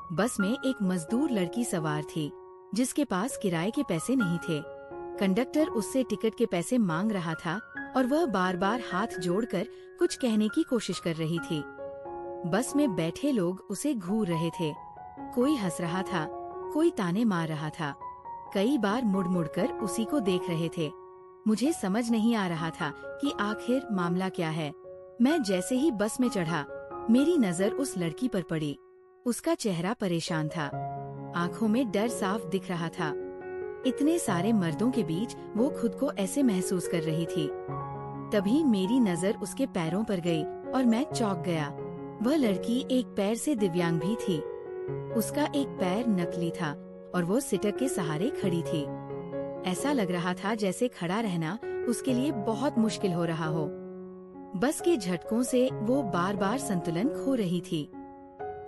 बस में एक मजदूर लड़की सवार थी जिसके पास किराए के पैसे नहीं थे। कंडक्टर उससे टिकट के पैसे मांग रहा था और वह बार बार हाथ जोड़कर कुछ कहने की कोशिश कर रही थी। बस में बैठे लोग उसे घूर रहे थे। कोई हंस रहा था, कोई ताने मार रहा था। कई बार मुड़ मुड़कर उसी को देख रहे थे। मुझे समझ नहीं आ रहा था कि आखिर मामला क्या है। मैं जैसे ही बस में चढ़ा, मेरी नजर उस लड़की पर पड़ी। उसका चेहरा परेशान था, आंखों में डर साफ दिख रहा था। इतने सारे मर्दों के बीच वो खुद को ऐसे महसूस कर रही थी। तभी मेरी नजर उसके पैरों पर गई और मैं चौंक गया। वह लड़की एक पैर से दिव्यांग भी थी। उसका एक पैर नकली था और वो सिटक के सहारे खड़ी थी। ऐसा लग रहा था जैसे खड़ा रहना उसके लिए बहुत मुश्किल हो रहा हो। बस के झटकों से वो बार बार संतुलन खो रही थी।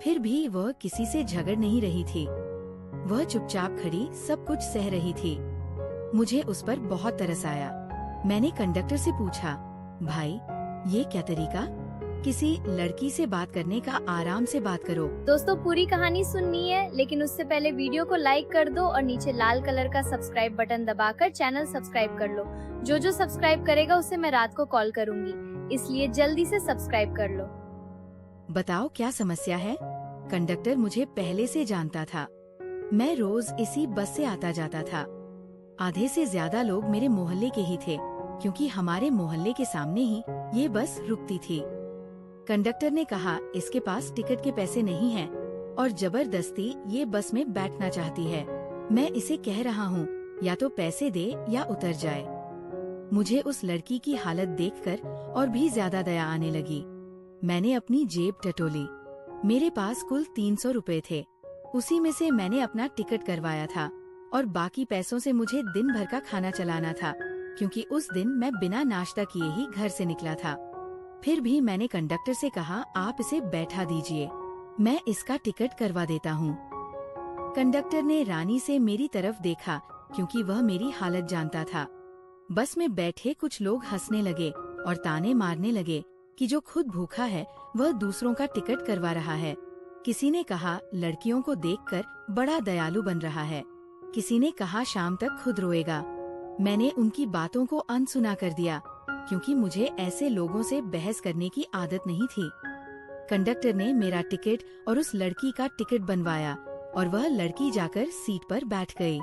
फिर भी वह किसी से झगड़ नहीं रही थी। वह चुपचाप खड़ी सब कुछ सह रही थी। मुझे उस पर बहुत तरस आया। मैंने कंडक्टर से पूछा, भाई ये क्या तरीका? किसी लड़की से बात करने का आराम से बात करो। दोस्तों पूरी कहानी सुननी है, लेकिन उससे पहले वीडियो को लाइक कर दो और नीचे लाल कलर का सब्सक्राइब बटन दबाकर चैनल सब्सक्राइब कर लो। जो सब्सक्राइब करेगा उसे मैं रात को कॉल करूंगी, इसलिए जल्दी से सब्सक्राइब कर लो। बताओ क्या समस्या है? कंडक्टर मुझे पहले से जानता था। मैं रोज इसी बस से आता जाता था। आधे से ज्यादा लोग मेरे मोहल्ले के ही थे, क्योंकि हमारे मोहल्ले के सामने ही ये बस रुकती थी। कंडक्टर ने कहा इसके पास टिकट के पैसे नहीं हैं और जबरदस्ती ये बस में बैठना चाहती है। मैं इसे कह रहा हूँ या तो पैसे दे या उतर जाए। मुझे उस लड़की की हालत देखकर और भी ज्यादा दया आने लगी। मैंने अपनी जेब टटोली। मेरे पास कुल 300 रुपए थे। उसी में से मैंने अपना टिकट करवाया था और बाकी पैसों से मुझे दिन भर का खाना चलाना था, क्योंकि उस दिन मैं बिना नाश्ता किए ही घर से निकला था। फिर भी मैंने कंडक्टर से कहा, आप इसे बैठा दीजिए, मैं इसका टिकट करवा देता हूँ। कंडक्टर ने रानी से मेरी तरफ देखा, क्योंकि वह मेरी हालत जानता था। बस में बैठे कुछ लोग हंसने लगे और ताने मारने लगे कि जो खुद भूखा है वह दूसरों का टिकट करवा रहा है। किसी ने कहा लड़कियों को देखकर बड़ा दयालु बन रहा है। किसी ने कहा शाम तक खुद रोएगा। मैंने उनकी बातों को अनसुना कर दिया, क्योंकि मुझे ऐसे लोगों से बहस करने की आदत नहीं थी। कंडक्टर ने मेरा टिकट और उस लड़की का टिकट बनवाया और वह लड़की जाकर सीट पर बैठ गई।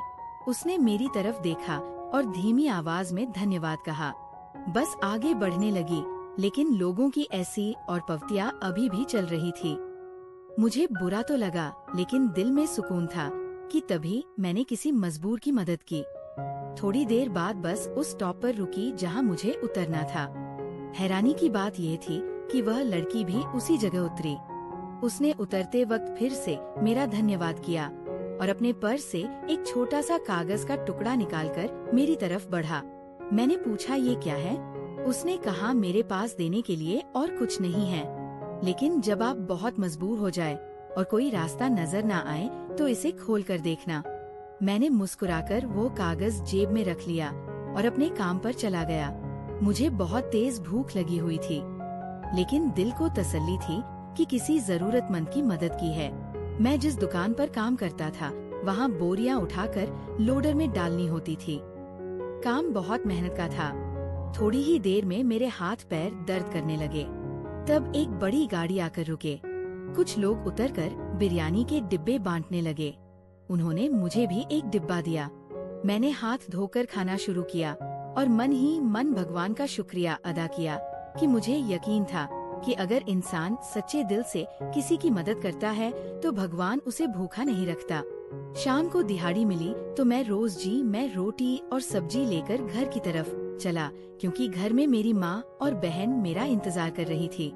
उसने मेरी तरफ देखा और धीमी आवाज में धन्यवाद कहा। बस आगे बढ़ने लगी, लेकिन लोगों की ऐसी और पवतियां अभी भी चल रही थी। मुझे बुरा तो लगा, लेकिन दिल में सुकून था कि तभी मैंने किसी मजबूर की मदद की। थोड़ी देर बाद बस उस स्टॉप पर रुकी जहां मुझे उतरना था। हैरानी की बात यह थी कि वह लड़की भी उसी जगह उतरी। उसने उतरते वक्त फिर से मेरा धन्यवाद किया और अपने पर्स से एक छोटा सा कागज का टुकड़ा निकालकर मेरी तरफ बढ़ा। मैंने पूछा ये क्या है? उसने कहा मेरे पास देने के लिए और कुछ नहीं है, लेकिन जब आप बहुत मजबूर हो जाए और कोई रास्ता नजर न आए तो इसे खोल कर देखना। मैंने मुस्कुराकर वो कागज जेब में रख लिया और अपने काम पर चला गया। मुझे बहुत तेज भूख लगी हुई थी, लेकिन दिल को तसल्ली थी कि किसी जरूरतमंद की मदद की है। मैं जिस दुकान पर काम करता था वहाँ बोरियां उठाकर लोडर में डालनी होती थी। काम बहुत मेहनत का था। थोड़ी ही देर में मेरे हाथ पैर दर्द करने लगे। तब एक बड़ी गाड़ी आकर रुके। कुछ लोग उतरकर बिरयानी के डिब्बे बांटने लगे। उन्होंने मुझे भी एक डिब्बा दिया। मैंने हाथ धोकर खाना शुरू किया और मन ही मन भगवान का शुक्रिया अदा किया कि मुझे यकीन था कि अगर इंसान सच्चे दिल से किसी की मदद करता है तो भगवान उसे भूखा नहीं रखता। शाम को दिहाड़ी मिली तो मैं रोटी और सब्जी लेकर घर की तरफ चला, क्योंकि घर में मेरी माँ और बहन मेरा इंतजार कर रही थी।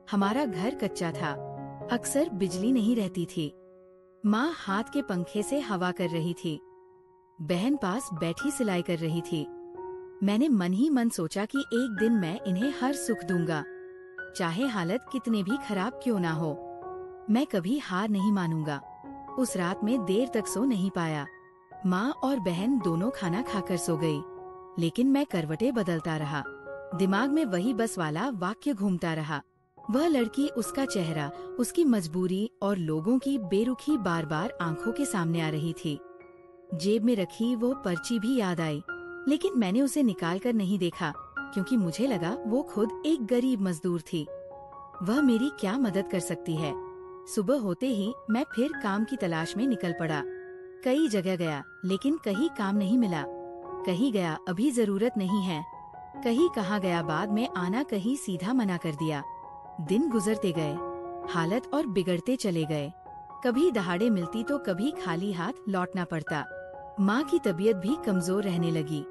हमारा घर कच्चा था, अक्सर बिजली नहीं रहती थी। माँ हाथ के पंखे से हवा कर रही थी। बहन पास बैठी सिलाई कर रही थी। मैंने मन ही मन सोचा कि एक दिन मैं इन्हें हर सुख दूंगा, चाहे हालत कितने भी खराब क्यों ना हो। मैं कभी हार नहीं मानूंगा। उस रात में देर तक सो नहीं पाया। माँ और बहन दोनों खाना खाकर सो गई, लेकिन मैं करवटें बदलता रहा। दिमाग में वही बस वाला वाक्य घूमता रहा, वह लड़की, उसका चेहरा, उसकी मजबूरी और लोगों की बेरुखी बार बार आंखों के सामने आ रही थी। जेब में रखी वो पर्ची भी याद आई, लेकिन मैंने उसे निकाल कर नहीं देखा क्योंकि मुझे लगा वो खुद एक गरीब मजदूर थी। वह मेरी क्या मदद कर सकती है। सुबह होते ही मैं फिर काम की तलाश में निकल पड़ा। कई जगह गया लेकिन कहीं काम नहीं मिला। कहीं गया अभी जरूरत नहीं है, कहीं कहा गया बाद में आना, कहीं सीधा मना कर दिया। दिन गुजरते गए, हालत और बिगड़ते चले गए। कभी दहाड़े मिलती तो कभी खाली हाथ लौटना पड़ता। माँ की तबीयत भी कमजोर रहने लगी।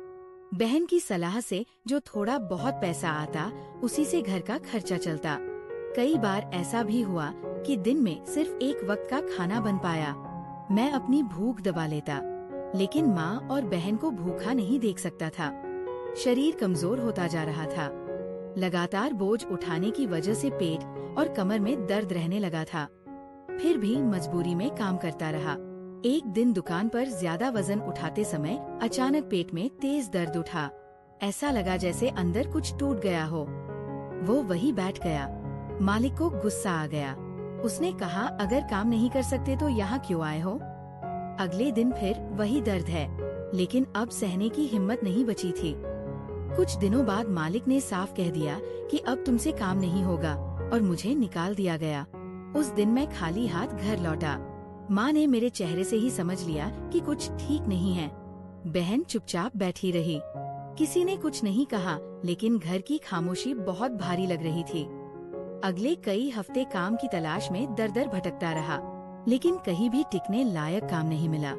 बहन की सलाह से जो थोड़ा बहुत पैसा आता उसी से घर का खर्चा चलता। कई बार ऐसा भी हुआ कि दिन में सिर्फ एक वक्त का खाना बन पाया। मैं अपनी भूख दबा लेता, लेकिन माँ और बहन को भूखा नहीं देख सकता था। शरीर कमजोर होता जा रहा था। लगातार बोझ उठाने की वजह से पेट और कमर में दर्द रहने लगा था। फिर भी मजबूरी में काम करता रहा। एक दिन दुकान पर ज्यादा वजन उठाते समय अचानक पेट में तेज दर्द उठा। ऐसा लगा जैसे अंदर कुछ टूट गया हो। वो वहीं बैठ गया। मालिक को गुस्सा आ गया। उसने कहा, अगर काम नहीं कर सकते तो यहाँ क्यों आए हो? अगले दिन फिर वही दर्द है, लेकिन अब सहने की हिम्मत नहीं बची थी। कुछ दिनों बाद मालिक ने साफ कह दिया कि अब तुमसे काम नहीं होगा और मुझे निकाल दिया गया। उस दिन मैं खाली हाथ घर लौटा। माँ ने मेरे चेहरे से ही समझ लिया कि कुछ ठीक नहीं है। बहन चुपचाप बैठी रही। किसी ने कुछ नहीं कहा, लेकिन घर की खामोशी बहुत भारी लग रही थी। अगले कई हफ्ते काम की तलाश में दर दर भटकता रहा, लेकिन कहीं भी टिकने लायक काम नहीं मिला।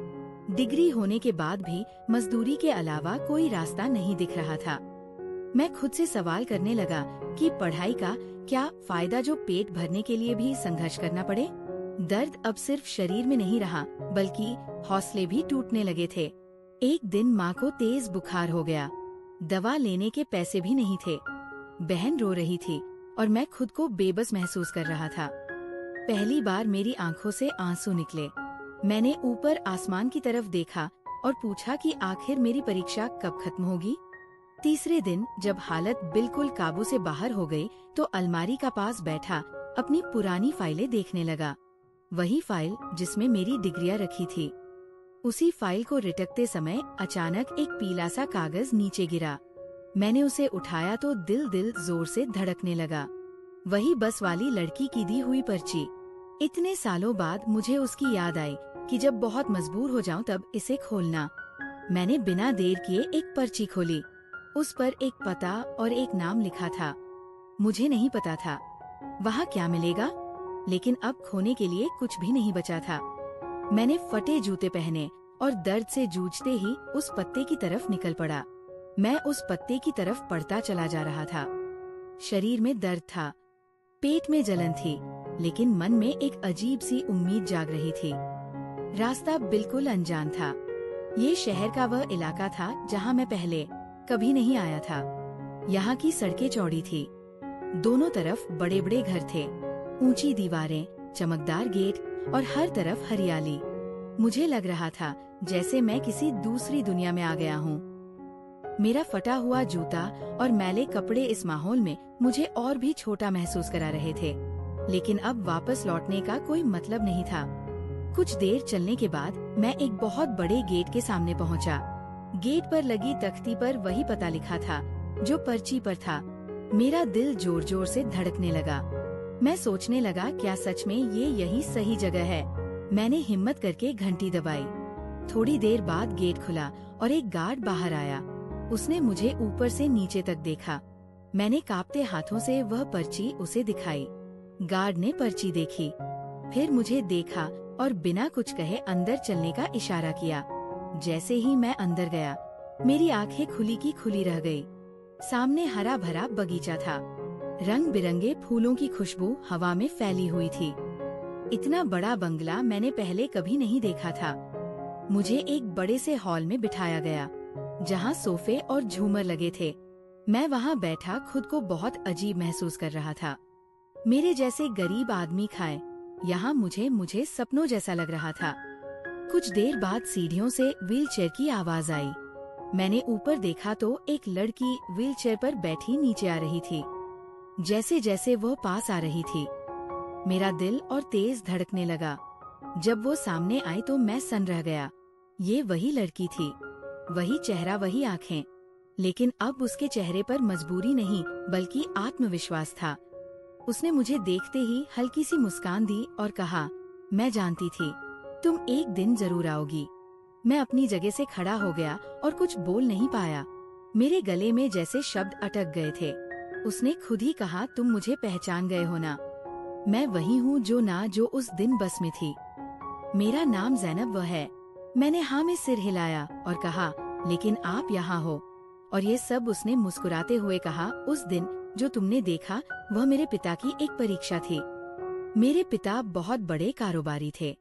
डिग्री होने के बाद भी मजदूरी के अलावा कोई रास्ता नहीं दिख रहा था। मैं खुद से सवाल करने लगा कि पढ़ाई का क्या फायदा जो पेट भरने के लिए भी संघर्ष करना पड़े। दर्द अब सिर्फ शरीर में नहीं रहा, बल्कि हौसले भी टूटने लगे थे। एक दिन माँ को तेज बुखार हो गया। दवा लेने के पैसे भी नहीं थे। बहन रो रही थी और मैं खुद को बेबस महसूस कर रहा था। पहली बार मेरी आंखों से आंसू निकले। मैंने ऊपर आसमान की तरफ देखा और पूछा कि आखिर मेरी परीक्षा कब खत्म होगी। तीसरे दिन जब हालत बिल्कुल काबू से बाहर हो गई, तो अलमारी का पास बैठा अपनी पुरानी फाइलें देखने लगा। वही फाइल जिसमें मेरी डिग्रियां रखी थी। उसी फाइल को रिटकते समय अचानक एक पीला सा कागज नीचे गिरा। मैंने उसे उठाया तो दिल जोर से धड़कने लगा। वही बस वाली लड़की की दी हुई पर्ची। इतने सालों बाद मुझे उसकी याद आई कि जब बहुत मजबूर हो जाऊं तब इसे खोलना। मैंने बिना देर किए एक पर्ची खोली। उस पर एक पता और एक नाम लिखा था। मुझे नहीं पता था वहाँ क्या मिलेगा, लेकिन अब खोने के लिए कुछ भी नहीं बचा था। मैंने फटे जूते पहने और दर्द से जूझते ही उस पत्ते की तरफ निकल पड़ा। मैं उस पत्ते की तरफ पढ़ता चला जा रहा था। शरीर में दर्द था, पेट में जलन थी, लेकिन मन में एक अजीब सी उम्मीद जाग रही थी। रास्ता बिल्कुल अनजान था। ये शहर का वह इलाका था जहाँ मैं पहले कभी नहीं आया था। यहाँ की सड़कें चौड़ी थी, दोनों तरफ बड़े बड़े घर थे, ऊंची दीवारें, चमकदार गेट और हर तरफ हरियाली। मुझे लग रहा था जैसे मैं किसी दूसरी दुनिया में आ गया हूँ। मेरा फटा हुआ जूता और मैले कपड़े इस माहौल में मुझे और भी छोटा महसूस करा रहे थे, लेकिन अब वापस लौटने का कोई मतलब नहीं था। कुछ देर चलने के बाद मैं एक बहुत बड़े गेट के सामने पहुंचा। गेट पर लगी तख्ती पर वही पता लिखा था जो पर्ची पर था। मेरा दिल जोर जोर से धड़कने लगा। मैं सोचने लगा, क्या सच में ये यही सही जगह है? मैंने हिम्मत करके घंटी दबाई। थोड़ी देर बाद गेट खुला और एक गार्ड बाहर आया। उसने मुझे ऊपर से नीचे तक देखा। मैंने कांपते हाथों से वह पर्ची उसे दिखाई। गार्ड ने पर्ची देखी, फिर मुझे देखा और बिना कुछ कहे अंदर चलने का इशारा किया। जैसे ही मैं अंदर गया, मेरी आंखें खुली की खुली रह गई। सामने हरा भरा बगीचा था, रंग बिरंगे फूलों की खुशबू हवा में फैली हुई थी। इतना बड़ा बंगला मैंने पहले कभी नहीं देखा था। मुझे एक बड़े से हॉल में बिठाया गया, जहाँ सोफे और झूमर लगे थे। मैं वहाँ बैठा खुद को बहुत अजीब महसूस कर रहा था। मेरे जैसे गरीब आदमी खाए यहाँ मुझे सपनों जैसा लग रहा था। कुछ देर बाद सीढ़ियों से व्हीलचेयर की आवाज आई। मैंने ऊपर देखा तो एक लड़की व्हीलचेयर पर बैठी नीचे आ रही थी। जैसे जैसे वह पास आ रही थी, मेरा दिल और तेज धड़कने लगा। जब वो सामने आई तो मैं सन रह गया। ये वही लड़की थी, वही चेहरा, वही आंखें, लेकिन अब उसके चेहरे पर मजबूरी नहीं बल्कि आत्मविश्वास था। उसने मुझे देखते ही हल्की सी मुस्कान दी और कहा, मैं जानती थी तुम एक दिन जरूर आओगी। मैं अपनी जगह से खड़ा हो गया और कुछ बोल नहीं पाया। मेरे गले में जैसे शब्द अटक गए थे। उसने खुद ही कहा, तुम मुझे पहचान गए हो ना? मैं वही हूँ जो उस दिन बस में थी। मेरा नाम ज़ैनब वह है। मैंने हाँ में सिर हिलाया और कहा, लेकिन आप यहाँ हो। और ये सब उसने मुस्कुराते हुए कहा, उस दिन जो तुमने देखा वह मेरे पिता की एक परीक्षा थी। मेरे पिता बहुत बड़े कारोबारी थे,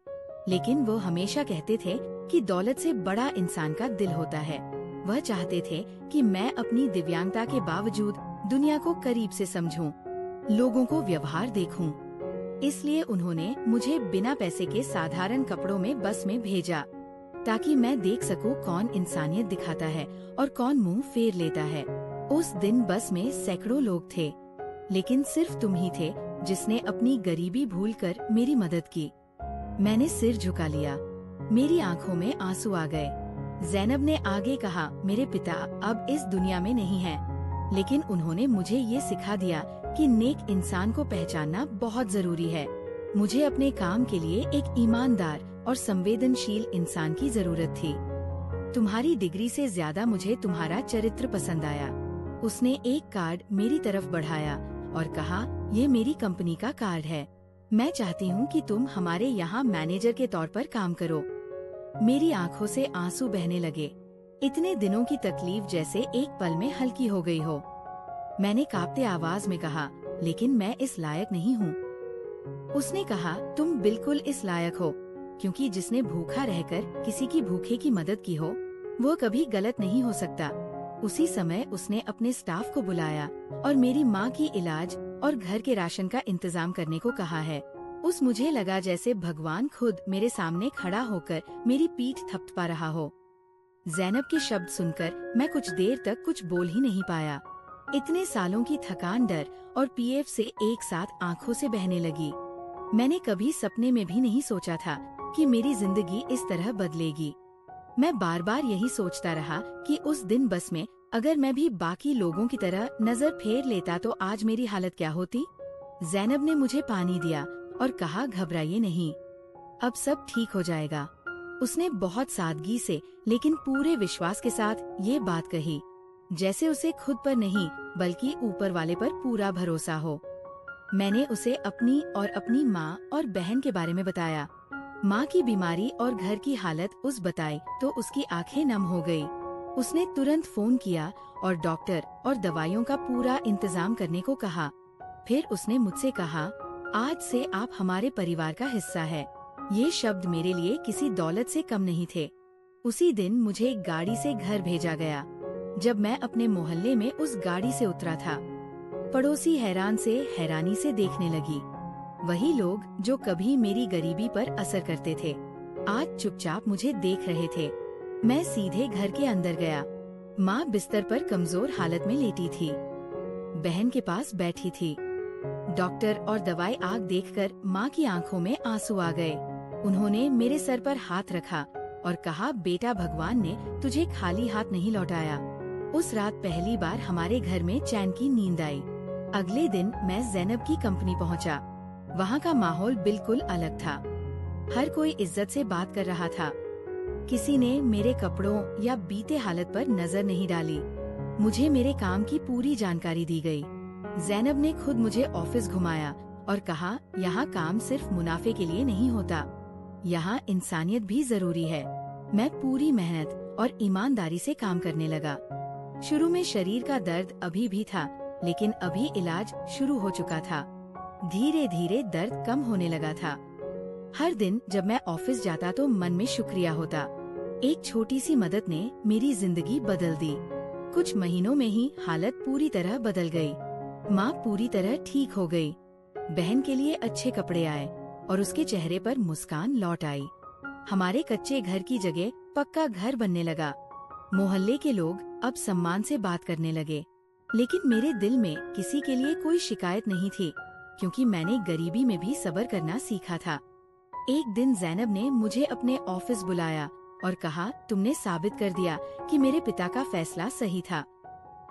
लेकिन वो हमेशा कहते थे कि दौलत से बड़ा इंसान का दिल होता है। वह चाहते थे कि मैं अपनी दिव्यांगता के बावजूद दुनिया को करीब से समझूं, लोगों को व्यवहार देखूं। इसलिए उन्होंने मुझे बिना पैसे के साधारण कपड़ों में बस में भेजा, ताकि मैं देख सकूं कौन इंसानियत दिखाता है और कौन मुंह फेर लेता है। उस दिन बस में सैकड़ों लोग थे, लेकिन सिर्फ तुम ही थे जिसने अपनी गरीबी भूलकर मेरी मदद की। मैंने सिर झुका लिया, मेरी आंखों में आंसू आ गए। ज़ैनब ने आगे कहा, मेरे पिता अब इस दुनिया में नहीं हैं, लेकिन उन्होंने मुझे ये सिखा दिया कि नेक इंसान को पहचानना बहुत जरूरी है। मुझे अपने काम के लिए एक ईमानदार और संवेदनशील इंसान की जरूरत थी। तुम्हारी डिग्री से ज्यादा मुझे तुम्हारा चरित्र पसंद आया। उसने एक कार्ड मेरी तरफ बढ़ाया और कहा, ये मेरी कंपनी का कार्ड है। मैं चाहती हूँ कि तुम हमारे यहाँ मैनेजर के तौर पर काम करो। मेरी आंखों से आंसू बहने लगे। इतने दिनों की तकलीफ जैसे एक पल में हल्की हो गई हो। मैंने कांपते आवाज में कहा, लेकिन मैं इस लायक नहीं हूँ। उसने कहा, तुम बिल्कुल इस लायक हो, क्योंकि जिसने भूखा रहकर किसी की भूखे की मदद की हो वो कभी गलत नहीं हो सकता। उसी समय उसने अपने स्टाफ को बुलाया और मेरी माँ की इलाज और घर के राशन का इंतजाम करने को कहा है। मुझे लगा जैसे भगवान खुद मेरे सामने खड़ा होकर मेरी पीठ थपथपा रहा हो। ज़ैनब के शब्द सुनकर मैं कुछ देर तक कुछ बोल ही नहीं पाया। इतने सालों की थकान, डर और पीएफ से एक साथ आंखों से बहने लगी। मैंने कभी सपने में भी नहीं सोचा था कि मेरी जिंदगी इस तरह बदलेगी। मैं बार बार यही सोचता रहा कि उस दिन बस में अगर मैं भी बाकी लोगों की तरह नजर फेर लेता तो आज मेरी हालत क्या होती। ज़ैनब ने मुझे पानी दिया और कहा, घबराइए नहीं, अब सब ठीक हो जाएगा। उसने बहुत सादगी से लेकिन पूरे विश्वास के साथ ये बात कही, जैसे उसे खुद पर नहीं बल्कि ऊपर वाले पर पूरा भरोसा हो। मैंने उसे अपनी और अपनी माँ और बहन के बारे में बताया। माँ की बीमारी और घर की हालत उस बताई तो उसकी आंखें नम हो गई। उसने तुरंत फोन किया और डॉक्टर और दवाइयों का पूरा इंतजाम करने को कहा। फिर उसने मुझसे कहा, आज से आप हमारे परिवार का हिस्सा है। ये शब्द मेरे लिए किसी दौलत से कम नहीं थे। उसी दिन मुझे एक गाड़ी से घर भेजा गया। जब मैं अपने मोहल्ले में उस गाड़ी से उतरा था, पड़ोसी हैरानी से देखने लगी। वही लोग जो कभी मेरी गरीबी पर असर करते थे, आज चुपचाप मुझे देख रहे थे। मैं सीधे घर के अंदर गया। माँ बिस्तर पर कमजोर हालत में लेटी थी, बहन के पास बैठी थी। डॉक्टर और दवाई आग देखकर माँ की आंखों में आंसू आ गए। उन्होंने मेरे सर पर हाथ रखा और कहा, बेटा, भगवान ने तुझे खाली हाथ नहीं लौटाया। उस रात पहली बार हमारे घर में चैन की नींद आई। अगले दिन मैं ज़ैनब की कंपनी पहुंचा। वहाँ का माहौल बिल्कुल अलग था। हर कोई इज्जत से बात कर रहा था। किसी ने मेरे कपड़ों या बीते हालत पर नजर नहीं डाली। मुझे मेरे काम की पूरी जानकारी दी गई। ज़ैनब ने खुद मुझे ऑफिस घुमाया और कहा, यहाँ काम सिर्फ मुनाफे के लिए नहीं होता, यहाँ इंसानियत भी जरूरी है। मैं पूरी मेहनत और ईमानदारी से काम करने लगा। शुरू में शरीर का दर्द अभी भी था, लेकिन अभी इलाज शुरू हो चुका था। धीरे धीरे दर्द कम होने लगा था। हर दिन जब मैं ऑफिस जाता तो मन में शुक्रिया होता। एक छोटी सी मदद ने मेरी जिंदगी बदल दी। कुछ महीनों में ही हालत पूरी तरह बदल गई। माँ पूरी तरह ठीक हो गई। बहन के लिए अच्छे कपड़े आए और उसके चेहरे पर मुस्कान लौट आई। हमारे कच्चे घर की जगह पक्का घर बनने लगा। मोहल्ले के लोग अब सम्मान से बात करने लगे। लेकिन मेरे दिल में किसी के लिए कोई शिकायत नहीं थी, क्योंकि मैंने गरीबी में भी सब्र करना सीखा था। एक दिन ज़ैनब ने मुझे अपने ऑफिस बुलाया और कहा, तुमने साबित कर दिया कि मेरे पिता का फैसला सही था।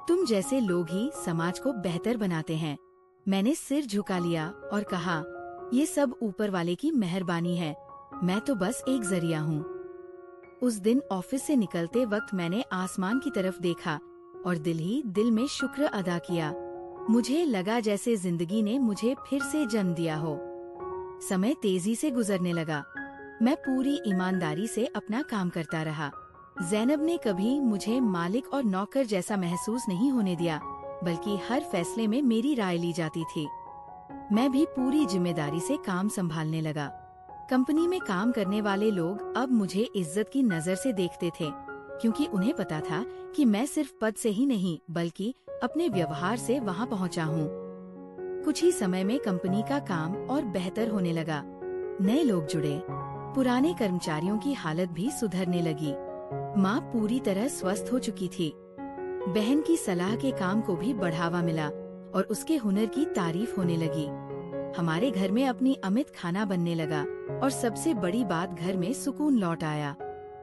तुम जैसे लोग ही समाज को बेहतर बनाते हैं। मैंने सिर झुका लिया और कहा, ये सब ऊपर वाले की मेहरबानी है, मैं तो बस एक जरिया हूँ। उस दिन ऑफिस से निकलते वक्त मैंने आसमान की तरफ देखा और दिल ही दिल में शुक्र अदा किया। मुझे लगा जैसे जिंदगी ने मुझे फिर से जन्म दिया हो। समय तेजी से गुजरने लगा। मैं पूरी ईमानदारी से अपना काम करता रहा। ज़ैनब ने कभी मुझे मालिक और नौकर जैसा महसूस नहीं होने दिया, बल्कि हर फैसले में मेरी राय ली जाती थी। मैं भी पूरी जिम्मेदारी से काम संभालने लगा। कंपनी में काम करने वाले लोग अब मुझे इज्जत की नजर से देखते थे, क्योंकि उन्हें पता था कि मैं सिर्फ पद से ही नहीं बल्कि अपने व्यवहार से वहां पहुंचा हूं। कुछ ही समय में कंपनी का काम और बेहतर होने लगा। नए लोग जुड़े, पुराने कर्मचारियों की हालत भी सुधरने लगी। माँ पूरी तरह स्वस्थ हो चुकी थी। बहन की सलाह के काम को भी बढ़ावा मिला और उसके हुनर की तारीफ होने लगी। हमारे घर में अपनी अमित खाना बनने लगा और सबसे बड़ी बात, घर में सुकून लौट आया।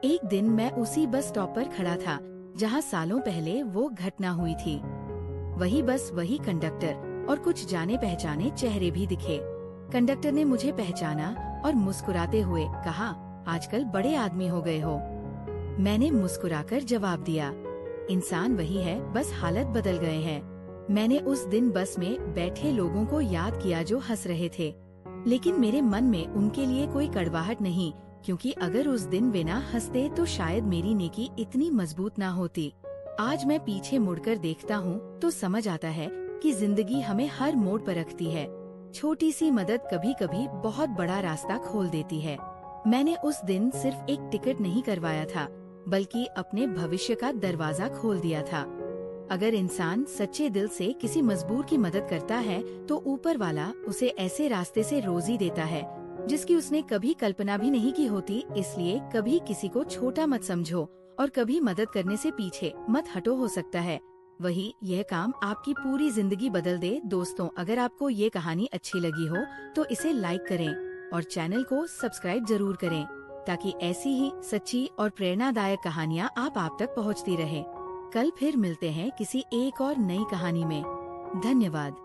एक दिन मैं उसी बस स्टॉप पर खड़ा था जहां सालों पहले वो घटना हुई थी। वही बस, वही कंडक्टर और कुछ जाने पहचाने चेहरे भी दिखे। कंडक्टर ने मुझे पहचाना और मुस्कुराते हुए कहा, आजकल बड़े आदमी हो गए हो। मैंने मुस्कुराकर जवाब दिया, इंसान वही है, बस हालत बदल गए हैं। मैंने उस दिन बस में बैठे लोगों को याद किया जो हंस रहे थे, लेकिन मेरे मन में उनके लिए कोई कड़वाहट नहीं, क्योंकि अगर उस दिन वे ना हंसते तो शायद मेरी नेकी इतनी मजबूत ना होती। आज मैं पीछे मुड़कर देखता हूँ तो समझ आता है कि जिंदगी हमें हर मोड़ पर रखती है। छोटी सी मदद कभी कभी बहुत बड़ा रास्ता खोल देती है। मैंने उस दिन सिर्फ एक टिकट नहीं करवाया था, बल्कि अपने भविष्य का दरवाजा खोल दिया था। अगर इंसान सच्चे दिल से किसी मजबूर की मदद करता है तो ऊपर वाला उसे ऐसे रास्ते से रोजी देता है जिसकी उसने कभी कल्पना भी नहीं की होती। इसलिए कभी किसी को छोटा मत समझो और कभी मदद करने से पीछे मत हटो। हो सकता है वही यह काम आपकी पूरी जिंदगी बदल दे। दोस्तों, अगर आपको ये कहानी अच्छी लगी हो तो इसे लाइक करें और चैनल को सब्सक्राइब जरूर करें, ताकि ऐसी ही सच्ची और प्रेरणादायक कहानियाँ आप तक पहुँचती रहे। कल फिर मिलते हैं किसी एक और नई कहानी में। धन्यवाद।